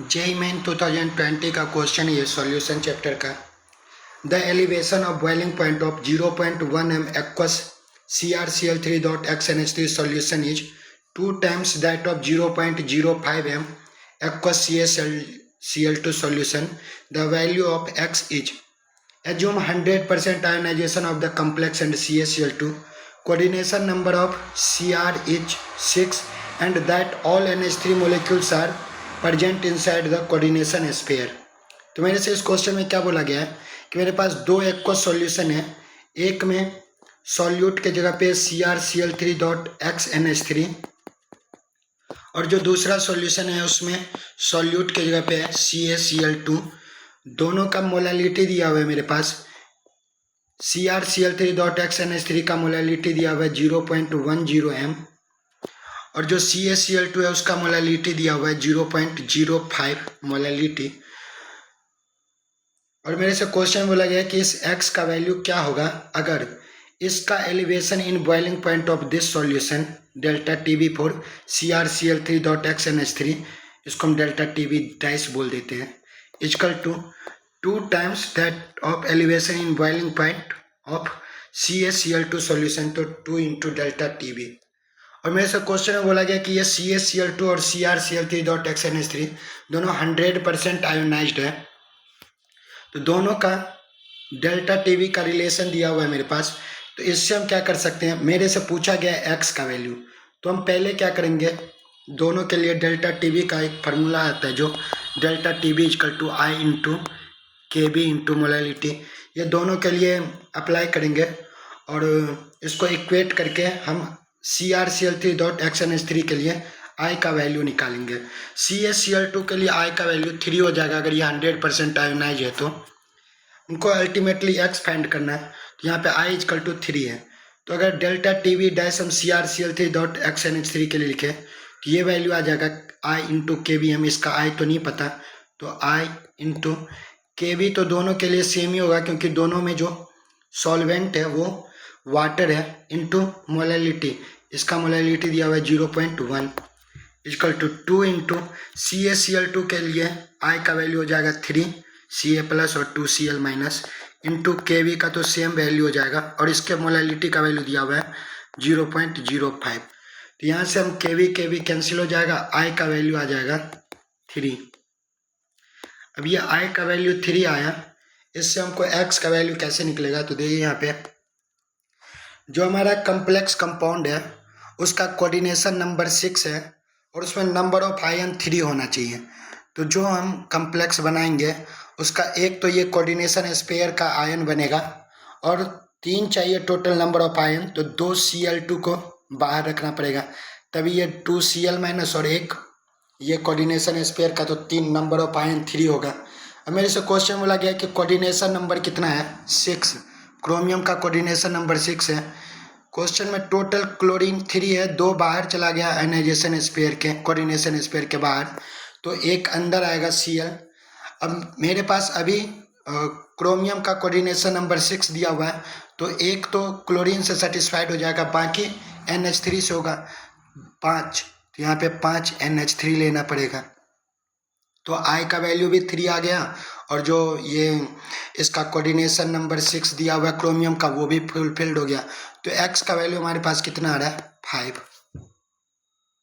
JEE main 2020 का question ये solution chapter का। The elevation of boiling point of 0.1 m aqueous CrCl3.xNH3 solution is 2 times that of 0.05 m aqueous CaCl2 solution. The value of X is: assume 100% ionization of the complex and CaCl2. Coordination number of Cr is 6 and that all NH3 molecules are present inside the coordination sphere. तो मेरे से इस question में क्या बोला गया है कि मेरे पास दो एक्वस सॉल्यूशन है, एक में सॉल्यूट के जगह पे CrCl3.xNH3 और जो दूसरा सॉल्यूशन है उसमें सॉल्यूट के जगह पे CaCl2। दोनों का मोलालिटी दिया हुआ है मेरे पास। CrCl3.xNH3 का मोलालिटी दिया हुआ है 0.10 m और जो CaCl2 है उसका मोलालिटी दिया हुआ है 0.05 मोलालिटी। और मेरे से क्वेश्चन बोला गया कि इस x का वैल्यू क्या होगा अगर इसका elevation in boiling point of this solution delta TB for CrCl3.xNH3, इसको हम डेल्टा टीबी डैश बोल देते हैं, equal to 2 times that of elevation in boiling point of CaCl2 solution, तो 2 इंटू डेल्टा टीबी। और मेरे से क्वेश्चन में बोला गया कि ये CaCl2 और CrCl3.xNH3 दोनों 100% आयोनाइज्ड है, तो दोनों का डेल्टा टीबी का रिलेशन दिया हुआ है मेरे पास। तो इससे हम क्या कर सकते हैं, मेरे से पूछा गया है एक्स का वैल्यू, तो हम पहले क्या करेंगे, दोनों के लिए डेल्टा टीबी का एक फार्मूला आता है जो delta TB equal to I into K B into molality, ये दोनों के लिए अप्लाई करेंगे और इसको इक्वेट करके हम CrCl3.xNH3 के लिए आई का वैल्यू निकालेंगे। CaCl2 के लिए आई का वैल्यू 3 हो जाएगा अगर ये 100% आयोनाइज है, तो उनको अल्टीमेटली एक्स फाइंड करना है, तो यहाँ पे आई इक्वल टू 3 है। तो अगर डेल्टा टीबी डैश हम CrCl3.xNH3 के लिए लिखे तो ये वैल्यू आ जाएगा आई इंटू के बी। हम इसका आई तो नहीं पता, तो आई इंटू के बी, तो दोनों के लिए सेम ही होगा क्योंकि दोनों में जो सॉल्वेंट है वो वाटर है, इंटू मोलालिटी, इसका मोलालिटी दिया हुआ है 0.1 इक्वल टू 2 इंटू CaCl2 के लिए आई का वैल्यू हो जाएगा 3 Ca प्लस और 2Cl माइनस इंटू के वी का तो सेम वैल्यू हो जाएगा और इसके मोलालिटी का वैल्यू दिया हुआ है 0.05। तो यहाँ से हम के वी कैंसिल हो जाएगा, आई का वैल्यू आ जाएगा 3। अब ये आई का वैल्यू 3 आया, इससे हमको एक्स का वैल्यू कैसे निकलेगा, तो देखिए यहाँ पे जो हमारा कम्प्लेक्स कंपाउंड है उसका कोऑर्डिनेशन नंबर 6 है और उसमें नंबर ऑफ आयन 3 होना चाहिए। तो जो हम कम्प्लेक्स बनाएंगे उसका एक तो ये कोऑर्डिनेशन स्पेयर का आयन बनेगा और 3 चाहिए टोटल नंबर ऑफ आयन, तो 2 Cl2 को बाहर रखना पड़ेगा, तभी ये 2Cl माइनस और एक ये कोऑर्डिनेशन स्पेयर का, तो 3 नंबर ऑफ आयन 3 होगा। अब मेरे से क्वेश्चन बोला गया कि कोऑर्डिनेशन नंबर कितना है, 6। क्रोमियम का कोऑर्डिनेशन नंबर 6 है। क्वेश्चन में टोटल क्लोरीन 3 है, 2 बाहर चला गया आयनाइजेशन स्पेयर के, कोऑर्डिनेशन स्पेयर के बाहर, तो एक अंदर आएगा Cl। अब मेरे पास अभी क्रोमियम का कोऑर्डिनेशन नंबर 6 दिया हुआ है, तो एक तो क्लोरीन से सेटिस्फाइड हो जाएगा, बाकी NH3 से होगा 5, तो यहाँ पे 5 NH3 लेना पड़ेगा, तो आई का वैल्यू भी 3 आ गया और जो ये इसका कोऑर्डिनेशन नंबर 6 दिया हुआ है क्रोमियम का वो भी फुलफिल्ड हो गया। तो एक्स का वैल्यू हमारे पास कितना आ रहा है, 5।